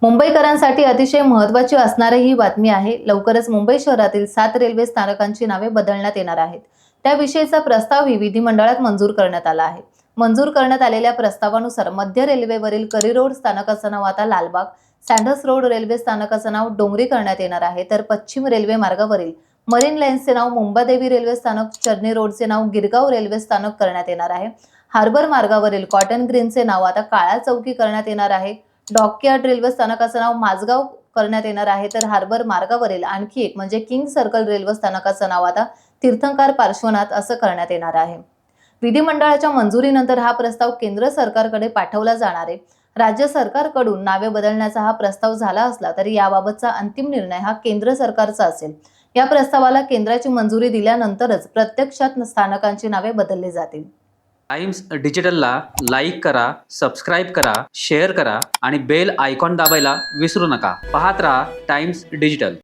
मुंबईकरांसाठी अतिशय महत्त्वाची असणारी ही बातमी आहे। लवकरच मुंबई शहरातील 7 रेल्वे स्थानकांची नावे बदलण्यात येणार आहेत। त्याविषयीचा प्रस्तावही विधिमंडळात मंजूर करण्यात आला आहे। मंजूर करण्यात आलेल्या प्रस्तावानुसार मध्य रेल्वेवरील करी रोड स्थानकाचं नाव आता लालबाग, सँडर्स रोड रेल्वे स्थानकाचं नाव डोंगरी करण्यात येणार आहे। तर पश्चिम रेल्वे मार्गावरील मरीन लाईन्सचे नाव मुंबादेवी रेल्वे स्थानक, चर्नी रोडचे नाव गिरगाव रेल्वे स्थानक करण्यात येणार आहे। हार्बर मार्गावरील कॉटन ग्रीनचे नाव आता काळा चौकी करण्यात येणार आहे। डॉकयार्ड रेल्वे स्थानकाचं नाव माझगाव करण्यात येणार आहे। तर हार्बर मार्गावरील आणखी एक म्हणजे किंग सर्कल रेल्वे स्थानकाचं नाव आता तीर्थंकर पार्श्वनाथ असं करण्यात येणार आहे। विधिमंडळाच्या मंजुरीनंतर हा प्रस्ताव केंद्र सरकारकडे पाठवला जाणार आहे। राज्य सरकारकडून नावे बदलण्याचा हा प्रस्ताव झाला असला तरी याबाबतचा अंतिम निर्णय हा केंद्र सरकारचा असेल। या प्रस्तावाला केंद्राची मंजुरी दिल्यानंतरच प्रत्यक्षात स्थानकांची नावे बदलली जातील। टाइम्स डिजिटलला लाईक करा, सबस्क्राईब करा, शेअर करा आणि बेल आयकॉन दाबायला विसरू नका। पाहत रहा टाइम्स डिजिटल।